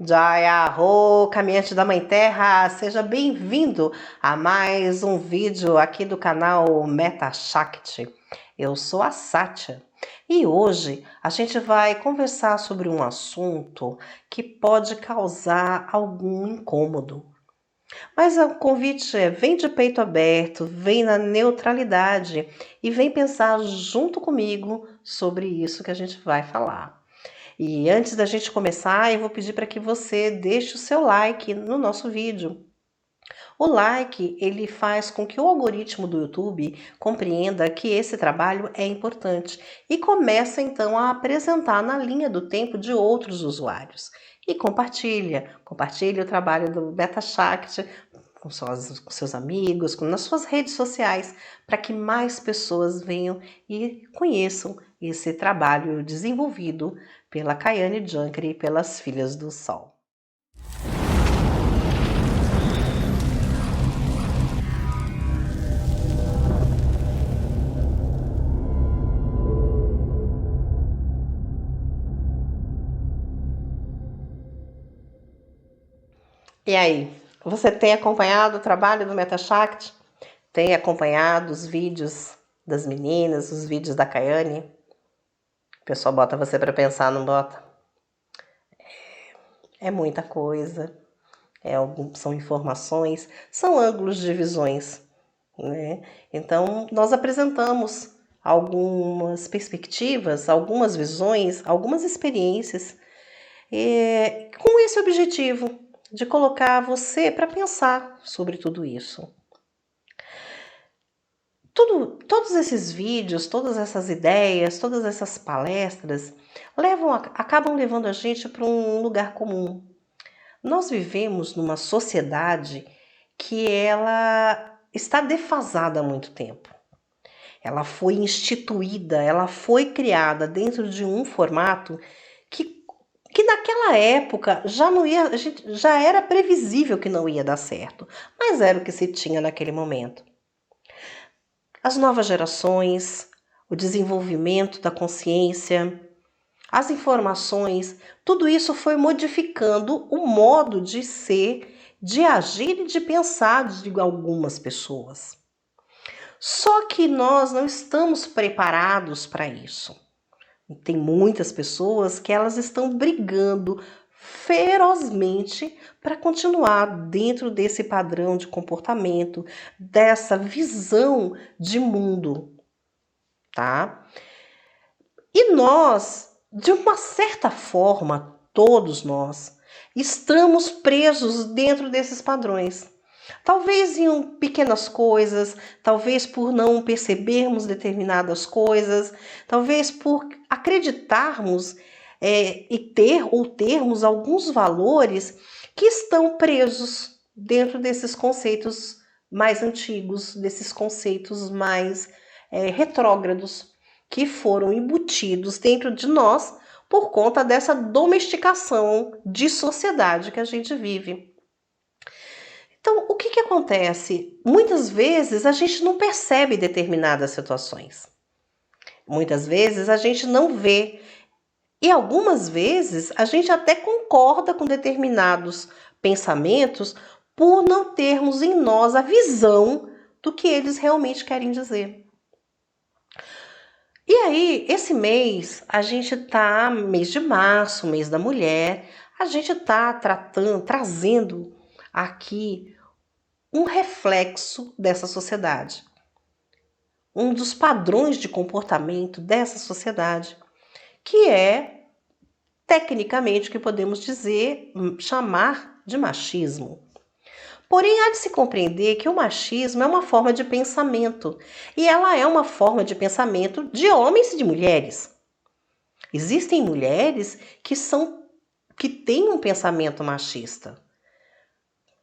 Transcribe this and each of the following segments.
Jaya Ho, caminhante da Mãe Terra, seja bem-vindo a mais um vídeo aqui do canal Meta Shakti. Eu sou a Satya e hoje a gente vai conversar sobre um assunto que pode causar algum incômodo. Mas o convite é: vem de peito aberto, vem na neutralidade e vem pensar junto comigo sobre isso que a gente vai falar. E antes da gente começar, eu vou pedir para que você deixe o seu like no nosso vídeo. O like, ele faz com que o algoritmo do YouTube compreenda que esse trabalho é importante e começa então a apresentar na linha do tempo de outros usuários. E compartilha o trabalho do Beta Shakti com seus amigos, nas suas redes sociais, para que mais pessoas venham e conheçam esse trabalho desenvolvido pela Kayane Jankri e pelas Filhas do Sol. E aí, você tem acompanhado o trabalho do Meta Shakti? Tem acompanhado os vídeos das meninas, os vídeos da Kayane? O pessoal bota você para pensar, não bota? É muita coisa, são informações, são ângulos de visões, né? Então, nós apresentamos algumas perspectivas, algumas visões, algumas experiências, com esse objetivo de colocar você para pensar sobre tudo isso. Todos esses vídeos, todas essas ideias, todas essas palestras acabam levando a gente para um lugar comum. Nós vivemos numa sociedade que ela está defasada há muito tempo. Ela foi instituída, ela foi criada dentro de um formato que naquela época já era previsível que não ia dar certo, mas era o que se tinha naquele momento. As novas gerações, o desenvolvimento da consciência, as informações, tudo isso foi modificando o modo de ser, de agir e de pensar de algumas pessoas. Só que nós não estamos preparados para isso. Tem muitas pessoas que elas estão brigando ferozmente para continuar dentro desse padrão de comportamento, dessa visão de mundo, tá? E nós, de uma certa forma, todos nós, estamos presos dentro desses padrões. Talvez em pequenas coisas, talvez por não percebermos determinadas coisas, talvez por acreditarmos termos alguns valores que estão presos dentro desses conceitos mais antigos, desses conceitos mais retrógrados, que foram embutidos dentro de nós por conta dessa domesticação de sociedade que a gente vive. Então, o que acontece? Muitas vezes a gente não percebe determinadas situações. Muitas vezes a gente não vê. E algumas vezes a gente até concorda com determinados pensamentos por não termos em nós a visão do que eles realmente querem dizer. E aí, esse mês, a gente tá, mês de março, mês da mulher, a gente tá trazendo aqui um reflexo dessa sociedade. Um dos padrões de comportamento dessa sociedade, que é, tecnicamente, o que podemos chamar de machismo. Porém, há de se compreender que o machismo é uma forma de pensamento, e ela é uma forma de pensamento de homens e de mulheres. Existem mulheres que têm um pensamento machista.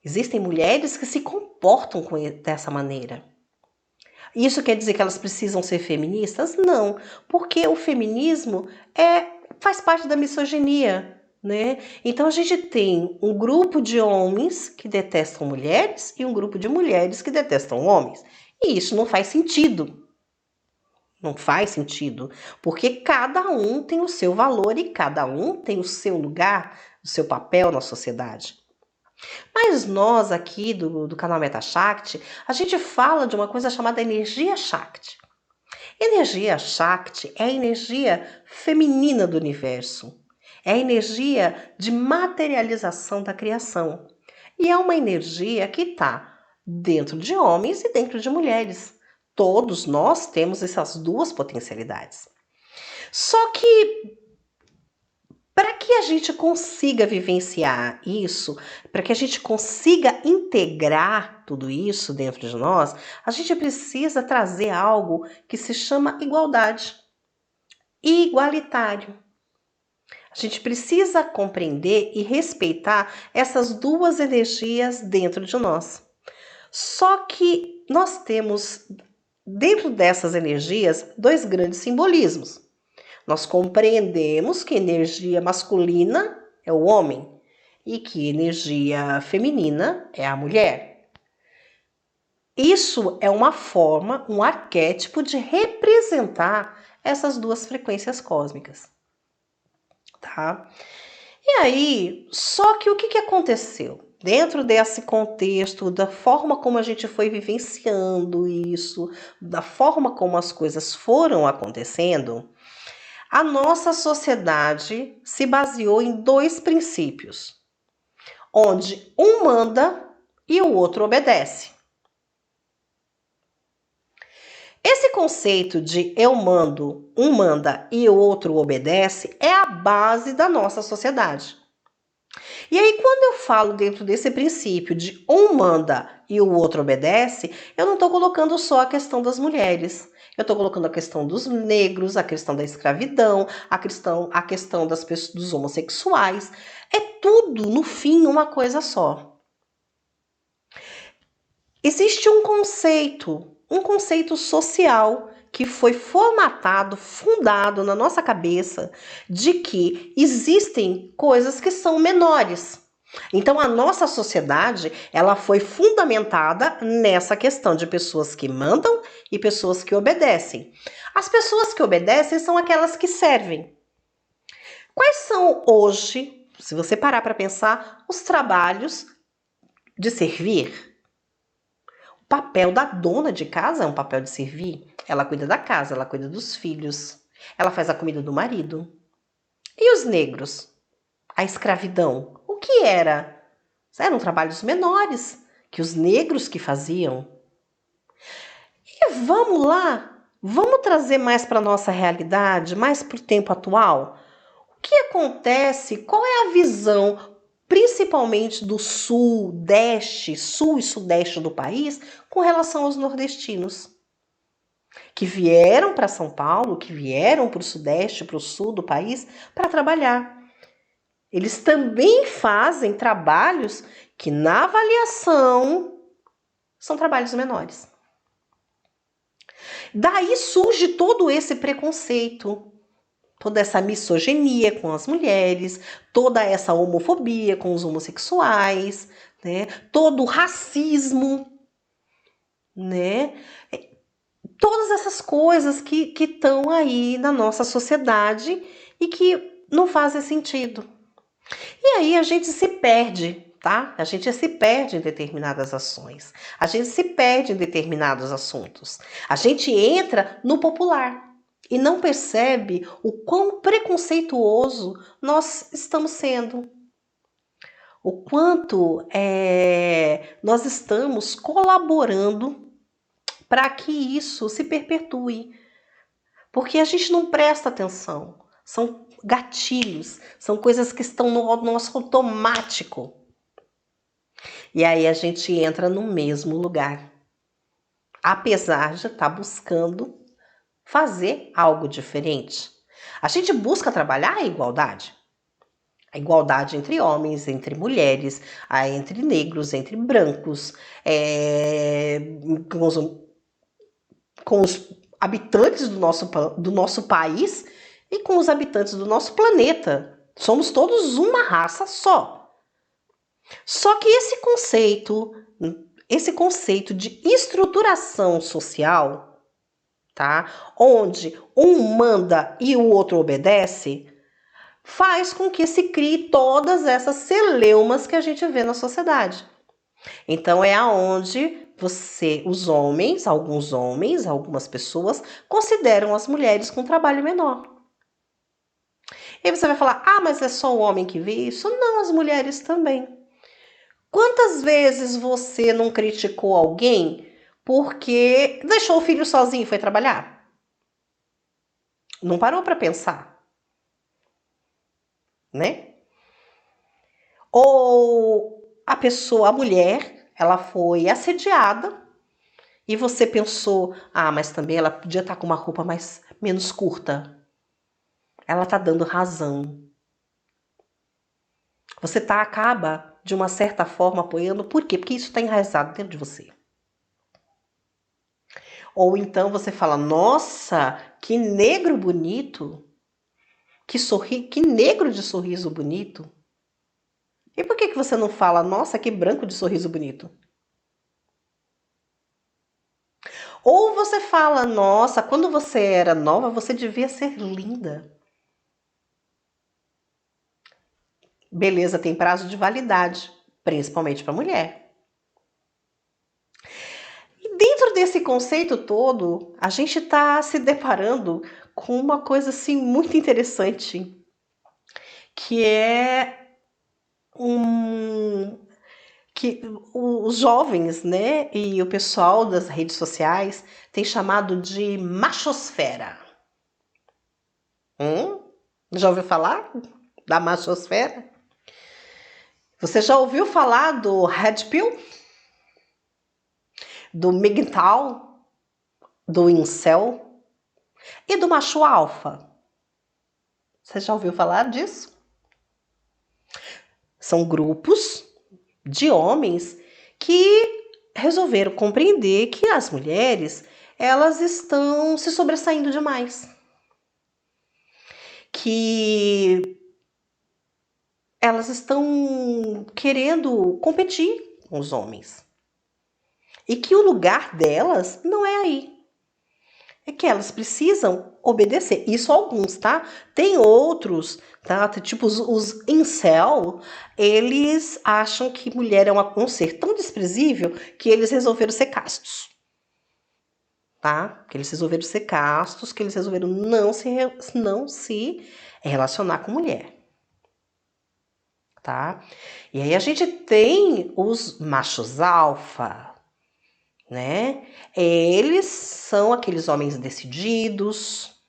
Existem mulheres que se comportam dessa maneira. Isso quer dizer que elas precisam ser feministas? Não, porque o feminismo faz parte da misoginia, né? Então a gente tem um grupo de homens que detestam mulheres e um grupo de mulheres que detestam homens. E isso não faz sentido. Não faz sentido, porque cada um tem o seu valor e cada um tem o seu lugar do seu papel na sociedade. Mas nós aqui do canal Meta Shakti, a gente fala de uma coisa chamada energia Shakti. Energia Shakti é a energia feminina do universo. É a energia de materialização da criação. E é uma energia que está dentro de homens e dentro de mulheres. Todos nós temos essas duas potencialidades. Só que para que a gente consiga vivenciar isso, para que a gente consiga integrar tudo isso dentro de nós, a gente precisa trazer algo que se chama igualdade, igualitário. A gente precisa compreender e respeitar essas duas energias dentro de nós. Só que nós temos, dentro dessas energias, dois grandes simbolismos. Nós compreendemos que energia masculina é o homem e que energia feminina é a mulher. Isso é uma forma, um arquétipo de representar essas duas frequências cósmicas. Tá? E aí, só que o que aconteceu? Dentro desse contexto, da forma como a gente foi vivenciando isso, da forma como as coisas foram acontecendo, a nossa sociedade se baseou em dois princípios, onde um manda e o outro obedece. Esse conceito de eu mando, um manda e o outro obedece é a base da nossa sociedade. E aí, quando eu falo dentro desse princípio de um manda e o outro obedece, eu não estou colocando só a questão das mulheres. Eu estou colocando a questão dos negros, a questão da escravidão, a questão das pessoas, dos homossexuais. É tudo, no fim, uma coisa só. Existe um conceito social que foi formatado, fundado na nossa cabeça de que existem coisas que são menores. Então a nossa sociedade, ela foi fundamentada nessa questão de pessoas que mandam e pessoas que obedecem. As pessoas que obedecem são aquelas que servem. Quais são hoje, se você parar para pensar, os trabalhos de servir? O papel da dona de casa é um papel de servir. Ela cuida da casa, ela cuida dos filhos, ela faz a comida do marido. E os negros? A escravidão, o que era? Eram trabalhos menores que os negros que faziam. E vamos lá, vamos trazer mais para a nossa realidade, mais para o tempo atual. O que acontece? Qual é a visão, principalmente do sul e sudeste do país, com relação aos nordestinos? Que vieram para São Paulo, que vieram para o sudeste, para o sul do país, para trabalhar. Eles também fazem trabalhos que, na avaliação, são trabalhos menores. Daí surge todo esse preconceito, toda essa misoginia com as mulheres, toda essa homofobia com os homossexuais, né? Todo o racismo, né? Todas essas coisas que estão aí na nossa sociedade e que não fazem sentido. E aí a gente se perde, tá? A gente se perde em determinadas ações. A gente se perde em determinados assuntos. A gente entra no popular e não percebe o quão preconceituoso nós estamos sendo. O quanto nós estamos colaborando para que isso se perpetue. Porque a gente não presta atenção. São gatilhos, são coisas que estão no nosso automático. E aí a gente entra no mesmo lugar. Apesar de estar buscando fazer algo diferente. A gente busca trabalhar a igualdade. A igualdade entre homens, entre mulheres, entre negros, entre brancos, com os habitantes do nosso país e com os habitantes do nosso planeta. Somos todos uma raça só. Só que esse conceito de estruturação social, tá? Onde um manda e o outro obedece, faz com que se crie todas essas celeumas que a gente vê na sociedade. Então é aonde os homens, algumas pessoas, consideram as mulheres com trabalho menor. E aí você vai falar, mas é só o homem que vê isso? Não, as mulheres também. Quantas vezes você não criticou alguém porque deixou o filho sozinho e foi trabalhar? Não parou para pensar, né? Ou a mulher, ela foi assediada e você pensou, mas também ela podia estar com uma roupa menos curta. Ela tá dando razão. Você acaba, de uma certa forma, apoiando. Por quê? Porque isso está enraizado dentro de você. Ou então você fala, nossa, que negro bonito. Que negro de sorriso bonito. E por que você não fala, nossa, que branco de sorriso bonito? Ou você fala, nossa, quando você era nova, você devia ser linda. Beleza tem prazo de validade, principalmente para mulher. E dentro desse conceito todo, a gente está se deparando com uma coisa assim muito interessante, que é que os jovens, né, e o pessoal das redes sociais tem chamado de machosfera. Já ouviu falar da machosfera? Você já ouviu falar do Red Pill? Do MGTOW? Do Incel? E do macho alfa? Você já ouviu falar disso? São grupos de homens que resolveram compreender que as mulheres, elas estão se sobressaindo demais. Que elas estão querendo competir com os homens. E que o lugar delas não é aí. É que elas precisam obedecer. Isso alguns, tá? Tem outros, tá? Tipo os incel, eles acham que mulher é um ser tão desprezível que eles resolveram ser castos. Tá? Que eles resolveram ser castos, que eles resolveram não se relacionar com mulher. Tá? E aí a gente tem os machos alfa, né? Eles são aqueles homens decididos,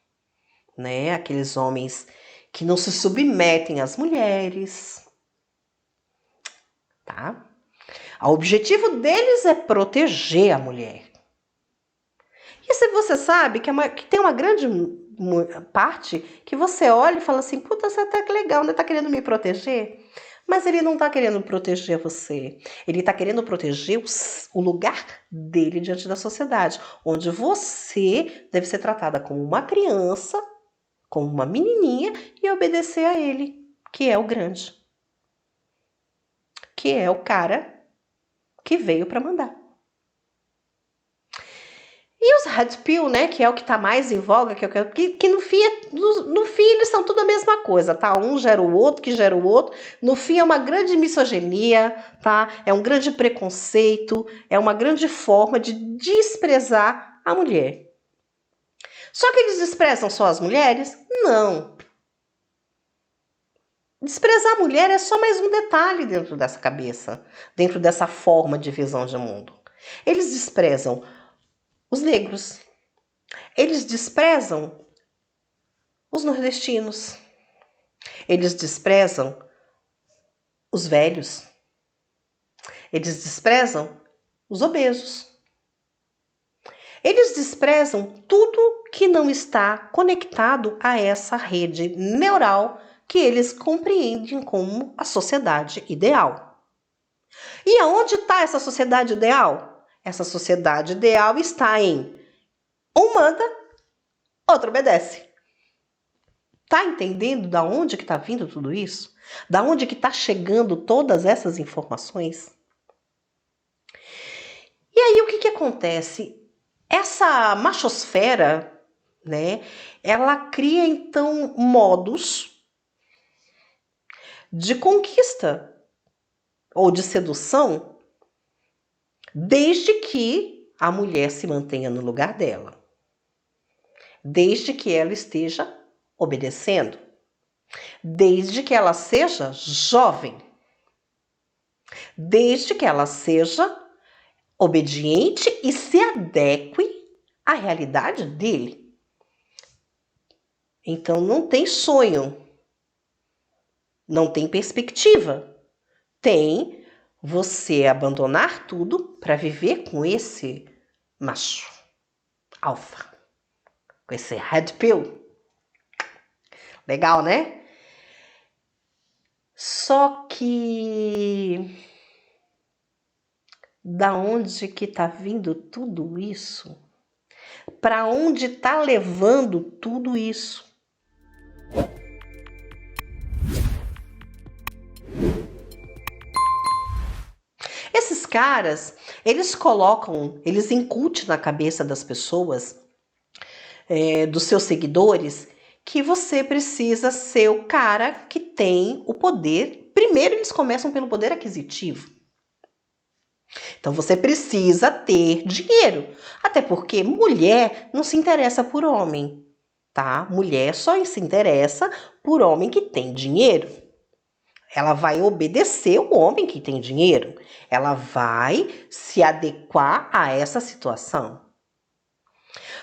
né? Aqueles homens que não se submetem às mulheres, tá? O objetivo deles é proteger a mulher. E se você sabe que tem uma grande parte que você olha e fala assim, puta, você até que legal, né? Tá querendo me proteger? Mas ele não está querendo proteger você. Ele está querendo proteger o lugar dele diante da sociedade, onde você deve ser tratada como uma criança, como uma menininha e obedecer a ele, que é o grande, que é o cara que veio para mandar. E os Red Pill, né, que é o que está mais em voga, que no fim eles são tudo a mesma coisa, tá? Um gera o outro, que gera o outro. No fim é uma grande misoginia, tá? É um grande preconceito, é uma grande forma de desprezar a mulher. Só que eles desprezam só as mulheres? Não. Desprezar a mulher é só mais um detalhe dentro dessa cabeça, dentro dessa forma de visão de mundo. Eles desprezam os negros. Eles desprezam os nordestinos. Eles desprezam os velhos. Eles desprezam os obesos. Eles desprezam tudo que não está conectado a essa rede neural que eles compreendem como a sociedade ideal. E aonde está essa sociedade ideal? Essa sociedade ideal está em um manda, outro obedece. Tá entendendo da onde que está vindo tudo isso? Da onde que está chegando todas essas informações? E aí o que acontece? Essa machosfera, né? Ela cria então modos de conquista ou de sedução, desde que a mulher se mantenha no lugar dela, desde que ela esteja obedecendo, desde que ela seja jovem, desde que ela seja obediente e se adeque à realidade dele. Então não tem sonho, não tem perspectiva. Tem você abandonar tudo para viver com esse macho alfa, com esse red pill. Legal, né? Só que da onde que tá vindo tudo isso? Para onde tá levando tudo isso? Esses caras, eles incutem na cabeça das pessoas, dos seus seguidores, que você precisa ser o cara que tem o poder. Primeiro, eles começam pelo poder aquisitivo. Então, você precisa ter dinheiro. Até porque mulher não se interessa por homem, tá? Mulher só se interessa por homem que tem dinheiro. Ela vai obedecer o homem que tem dinheiro. Ela vai se adequar a essa situação.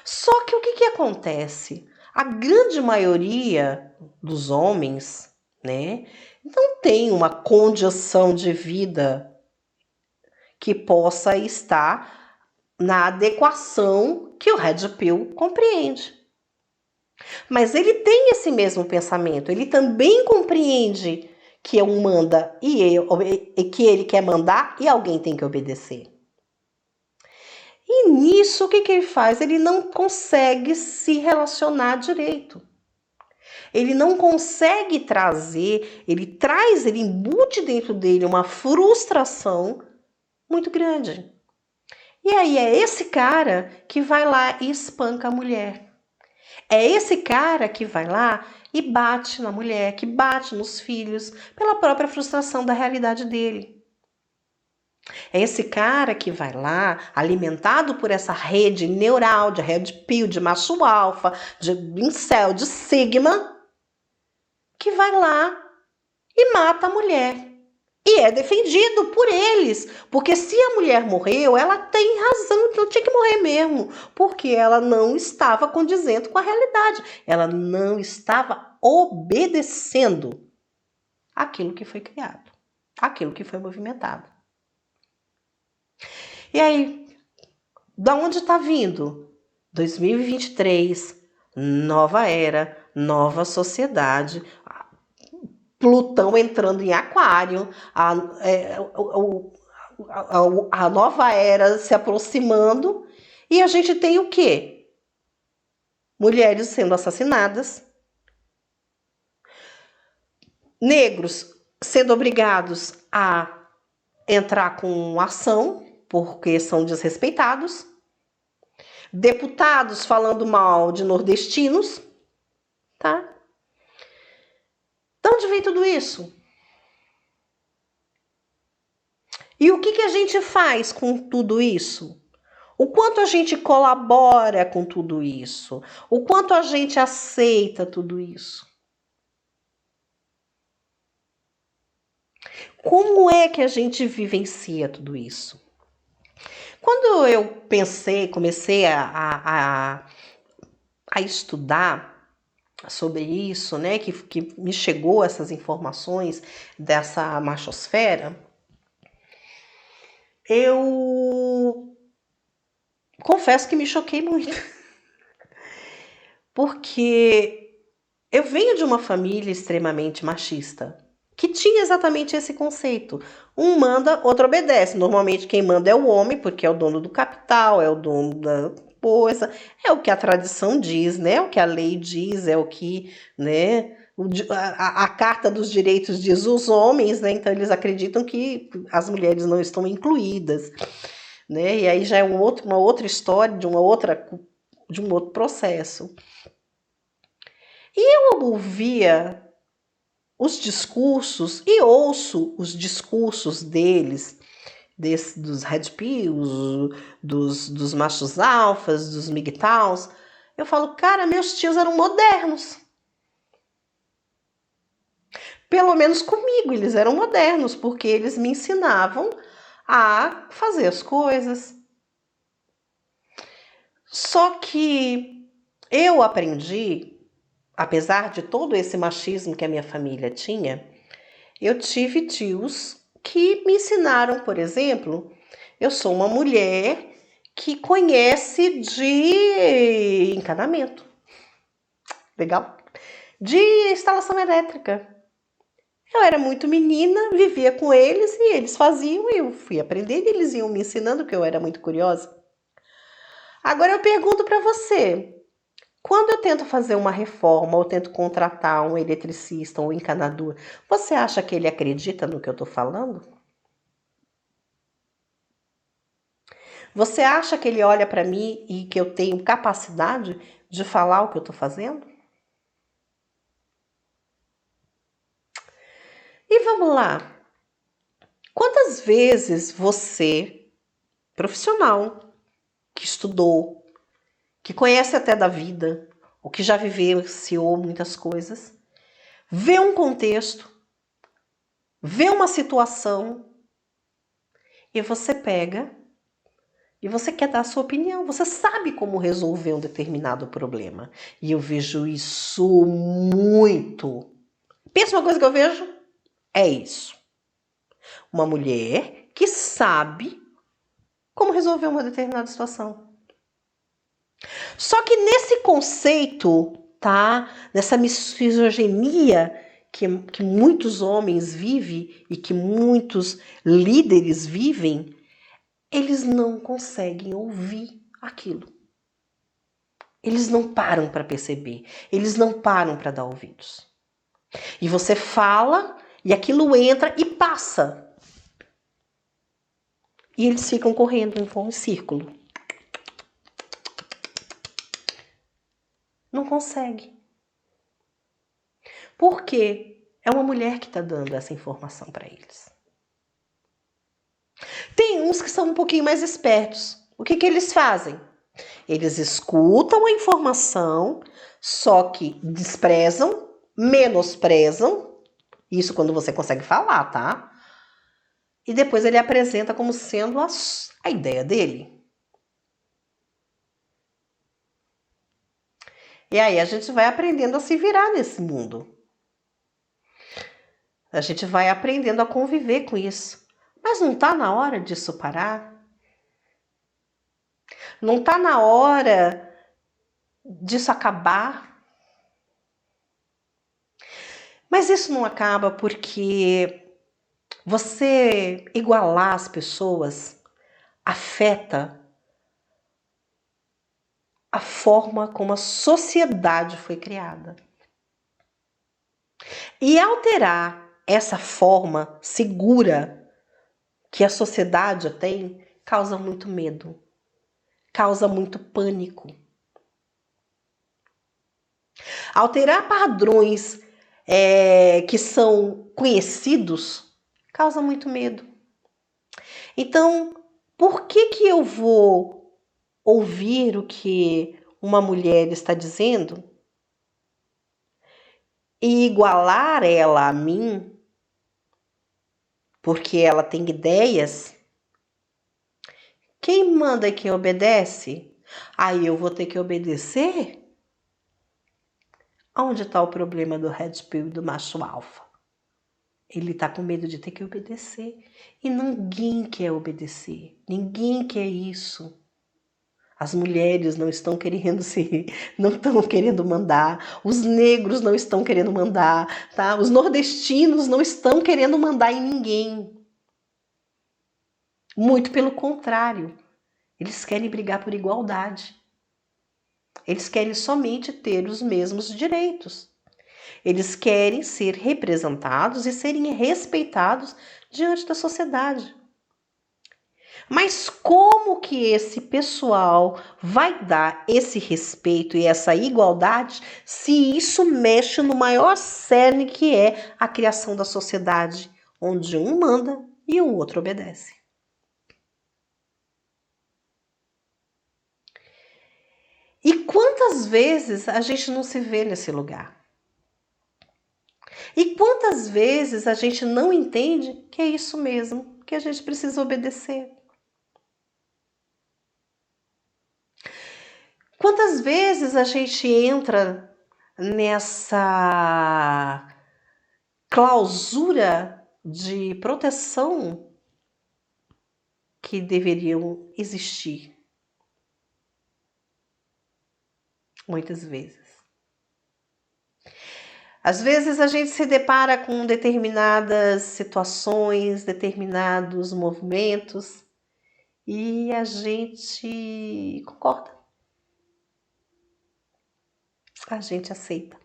Só que o que acontece? A grande maioria dos homens, né, não tem uma condição de vida que possa estar na adequação que o Red Pill compreende. Mas ele tem esse mesmo pensamento, ele também compreende que um manda e que ele quer mandar e alguém tem que obedecer. E nisso, o que ele faz? Ele não consegue se relacionar direito. Ele não consegue trazer, ele embute dentro dele uma frustração muito grande. E aí é esse cara que vai lá e espanca a mulher. É esse cara que vai lá e bate na mulher, que bate nos filhos, pela própria frustração da realidade dele. É esse cara que vai lá, alimentado por essa rede neural de red pill, de macho alfa, de incel, de sigma, que vai lá e mata a mulher. E é defendido por eles, porque se a mulher morreu, ela tem razão, então tinha que morrer mesmo, porque ela não estava condizendo com a realidade, ela não estava obedecendo aquilo que foi criado, aquilo que foi movimentado. E aí, da onde está vindo? 2023, nova era, nova sociedade, Plutão entrando em Aquário, a nova era se aproximando, e a gente tem o quê? Mulheres sendo assassinadas, negros sendo obrigados a entrar com ação porque são desrespeitados, deputados falando mal de nordestinos, tá? De onde vem tudo isso? E o que a gente faz com tudo isso? O quanto a gente colabora com tudo isso? O quanto a gente aceita tudo isso? Como é que a gente vivencia tudo isso? Quando eu comecei a estudar sobre isso, né, que me chegou essas informações dessa machosfera, eu confesso que me choquei muito. Porque eu venho de uma família extremamente machista, que tinha exatamente esse conceito. Um manda, outro obedece. Normalmente quem manda é o homem, porque é o dono do capital, é o dono da coisa, é o que a tradição diz, né? É o que a lei diz, é o que, né? A Carta dos Direitos diz os homens, né? Então eles acreditam que as mulheres não estão incluídas, né? E aí já é uma outra história de um outro processo. E eu ouvia os discursos e ouço os discursos deles, dos Red Pills, dos machos alfas, dos MGTOWs, eu falo, cara, meus tios eram modernos. Pelo menos comigo, eles eram modernos, porque eles me ensinavam a fazer as coisas. Só que eu aprendi, apesar de todo esse machismo que a minha família tinha, eu tive tios que me ensinaram, por exemplo, eu sou uma mulher que conhece de encanamento. Legal? De instalação elétrica. Eu era muito menina, vivia com eles e eles faziam, e eu fui aprendendo e eles iam me ensinando, que eu era muito curiosa. Agora eu pergunto para você, quando eu tento fazer uma reforma ou tento contratar um eletricista ou um encanador, você acha que ele acredita no que eu estou falando? Você acha que ele olha para mim e que eu tenho capacidade de falar o que eu estou fazendo? E vamos lá. Quantas vezes você, profissional, que estudou, que conhece até da vida, ou que já vivenciou muitas coisas, vê um contexto, vê uma situação e você pega e você quer dar a sua opinião. Você sabe como resolver um determinado problema. E eu vejo isso muito. Pensa uma coisa que eu vejo? É isso. Uma mulher que sabe como resolver uma determinada situação. Só que nesse conceito, tá? Nessa misoginia que muitos homens vivem e que muitos líderes vivem, eles não conseguem ouvir aquilo. Eles não param para perceber, eles não param para dar ouvidos. E você fala e aquilo entra e passa. E eles ficam correndo em círculo. Não consegue. Por quê? É uma mulher que está dando essa informação para eles. Tem uns que são um pouquinho mais espertos. O que eles fazem? Eles escutam a informação, só que desprezam, menosprezam. Isso quando você consegue falar, tá? E depois ele apresenta como sendo a ideia dele. E aí a gente vai aprendendo a se virar nesse mundo. A gente vai aprendendo a conviver com isso. Mas não está na hora disso parar? Não está na hora disso acabar? Mas isso não acaba porque você igualar as pessoas afeta a forma como a sociedade foi criada. E alterar essa forma segura que a sociedade tem causa muito medo, causa muito pânico. Alterar padrões que são conhecidos causa muito medo. Então, por que eu vou ouvir o que uma mulher está dizendo e igualar ela a mim, porque ela tem ideias? Quem manda e quem obedece? Aí eu vou ter que obedecer? Onde está o problema do Red Pill e do macho alfa? Ele está com medo de ter que obedecer. E ninguém quer obedecer. Ninguém quer isso. As mulheres não estão querendo não estão querendo mandar. Os negros não estão querendo mandar, tá? Os nordestinos não estão querendo mandar em ninguém. Muito pelo contrário. Eles querem brigar por igualdade. Eles querem somente ter os mesmos direitos. Eles querem ser representados e serem respeitados diante da sociedade. Mas como que esse pessoal vai dar esse respeito e essa igualdade se isso mexe no maior cerne que é a criação da sociedade, onde um manda e o outro obedece? E quantas vezes a gente não se vê nesse lugar? E quantas vezes a gente não entende que é isso mesmo, que a gente precisa obedecer? Quantas vezes a gente entra nessa clausura de proteção que deveriam existir? Muitas vezes. Às vezes a gente se depara com determinadas situações, determinados movimentos e a gente concorda, a gente aceita.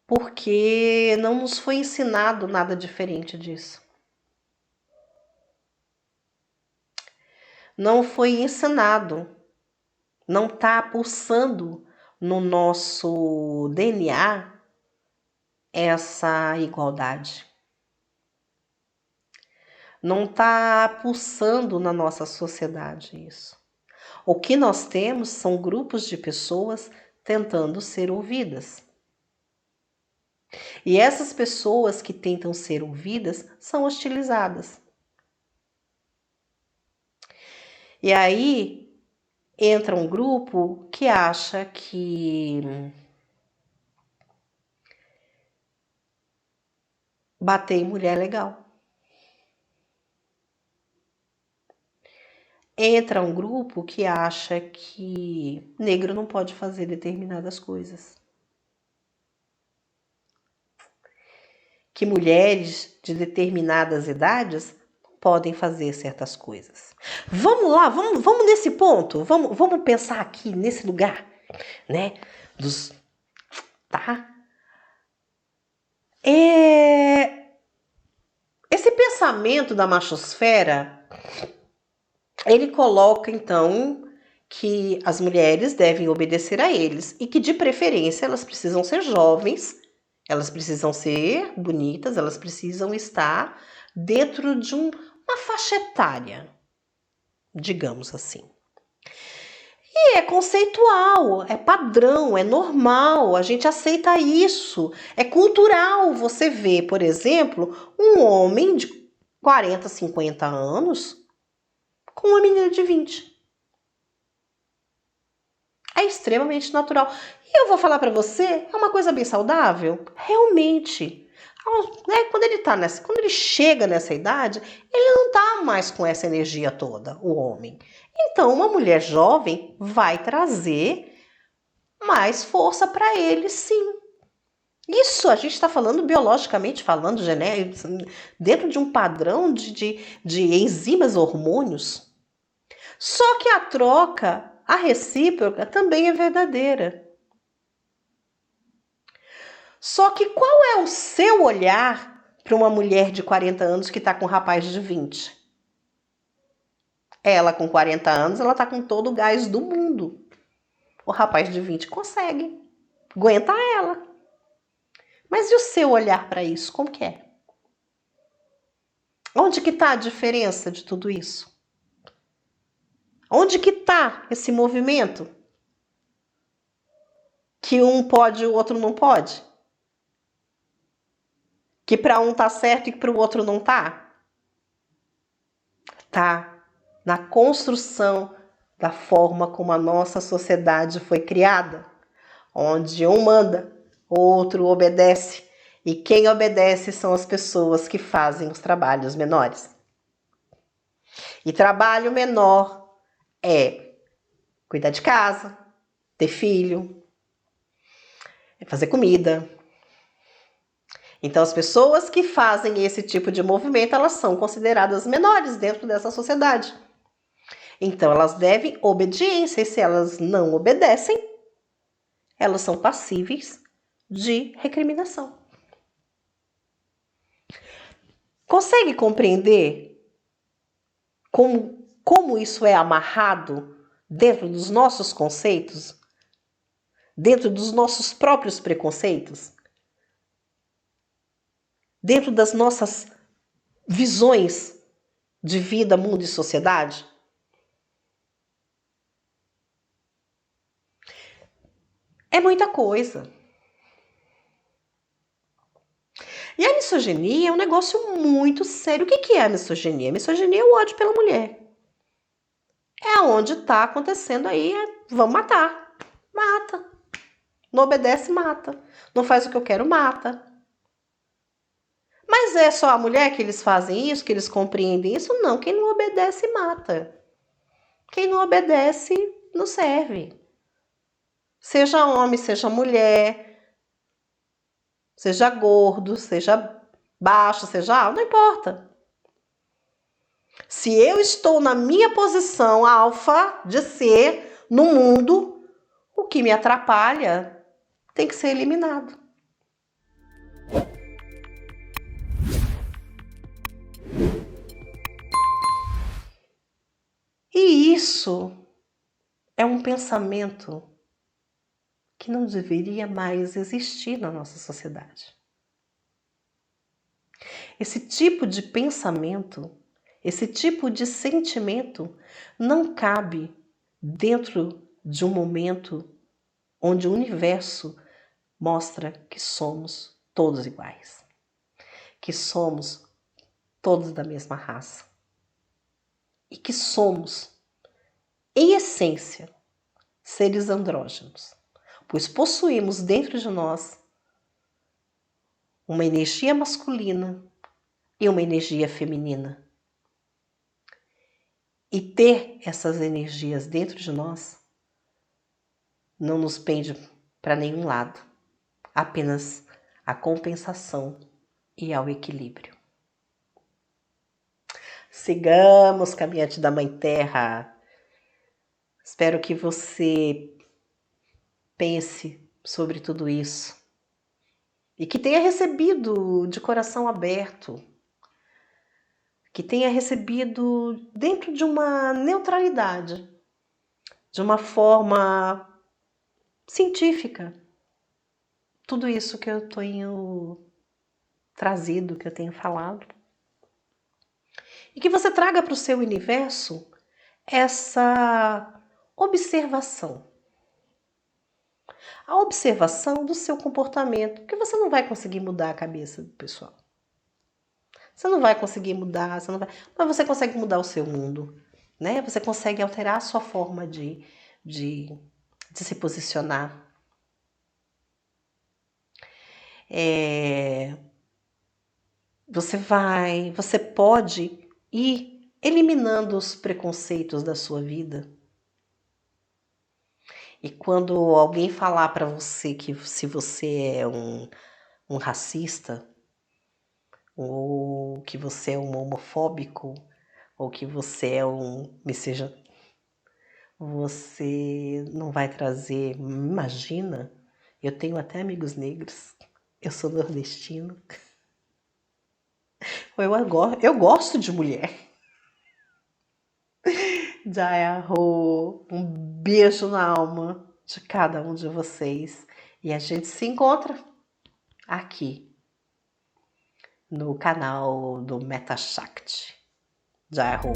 Porque não nos foi ensinado nada diferente disso. Não foi ensinado, não está pulsando no nosso DNA essa igualdade. Não está pulsando na nossa sociedade isso. O que nós temos são grupos de pessoas tentando ser ouvidas. E essas pessoas que tentam ser ouvidas são hostilizadas. E aí entra um grupo que acha que bater em mulher é legal. Entra um grupo que acha que negro não pode fazer determinadas coisas. Que mulheres de determinadas idades podem fazer certas coisas. Vamos lá, vamos nesse ponto, vamos pensar aqui nesse lugar, né? Tá? Esse pensamento da machosfera, ele coloca então que as mulheres devem obedecer a eles e que de preferência elas precisam ser jovens, elas precisam ser bonitas, elas precisam estar dentro de uma faixa etária, digamos assim. E é conceitual, é padrão, é normal, a gente aceita isso. É cultural você ver, por exemplo, um homem de 40, 50 anos com uma menina de 20. É extremamente natural. E eu vou falar para você, é uma coisa bem saudável? Realmente. Quando ele chega nessa idade, ele não tá mais com essa energia toda, o homem. Então, uma mulher jovem vai trazer mais força para ele, sim. Isso a gente está falando biologicamente falando, dentro de um padrão de enzimas, hormônios. Só que a troca, a recíproca, também é verdadeira. Só que qual é o seu olhar para uma mulher de 40 anos que está com um rapaz de 20? Ela com 40 anos, ela está com todo o gás do mundo. O rapaz de 20 consegue. Aguenta ela. Mas e o seu olhar para isso? Como que é? Onde que está a diferença de tudo isso? Onde que está esse movimento? Que um pode e o outro não pode? Que para um tá certo e que para o outro não tá? Tá na construção da forma como a nossa sociedade foi criada, onde um manda, outro obedece, e quem obedece são as pessoas que fazem os trabalhos menores. E trabalho menor é cuidar de casa, ter filho, fazer comida. Então, as pessoas que fazem esse tipo de movimento, elas são consideradas menores dentro dessa sociedade. Então, elas devem obediência, e se elas não obedecem, elas são passíveis de recriminação. Consegue compreender como isso é amarrado dentro dos nossos conceitos, dentro dos nossos próprios preconceitos, dentro das nossas visões de vida, mundo e sociedade? É muita coisa. E a misoginia é um negócio muito sério. O que é a misoginia? A misoginia é o ódio pela mulher. É onde está acontecendo aí, vamos matar. Mata. Não obedece, mata. Não faz o que eu quero, mata. Mas é só a mulher que eles fazem isso, que eles compreendem isso? Não, quem não obedece, mata. Quem não obedece, não serve. Seja homem, seja mulher, seja gordo, seja baixo, seja alto, não importa. Se eu estou na minha posição alfa de ser no mundo, o que me atrapalha tem que ser eliminado. E isso é um pensamento que não deveria mais existir na nossa sociedade. Esse tipo de pensamento, esse tipo de sentimento não cabe dentro de um momento onde o universo mostra que somos todos iguais, que somos todos da mesma raça e que somos, em essência, seres andrógenos, pois possuímos dentro de nós uma energia masculina e uma energia feminina. E ter essas energias dentro de nós não nos pende para nenhum lado, apenas a compensação e ao equilíbrio. Sigamos, caminhante da Mãe Terra. Espero que você pense sobre tudo isso e que tenha recebido de coração aberto, que tenha recebido dentro de uma neutralidade, de uma forma científica, tudo isso que eu tenho trazido, que eu tenho falado. E que você traga para o seu universo essa observação. A observação do seu comportamento, porque você não vai conseguir mudar a cabeça do pessoal. Você não vai conseguir mudar, mas você consegue mudar o seu mundo, né? Você consegue alterar a sua forma de se posicionar. Você pode ir eliminando os preconceitos da sua vida. E quando alguém falar para você que se você é um racista, ou que você é um homofóbico, ou que você é você não vai trazer. Imagina, eu tenho até amigos negros, eu sou nordestino, eu gosto de mulher. Jaiarro, um beijo na alma de cada um de vocês e a gente se encontra aqui no canal do Meta Shakti. Jaiarro.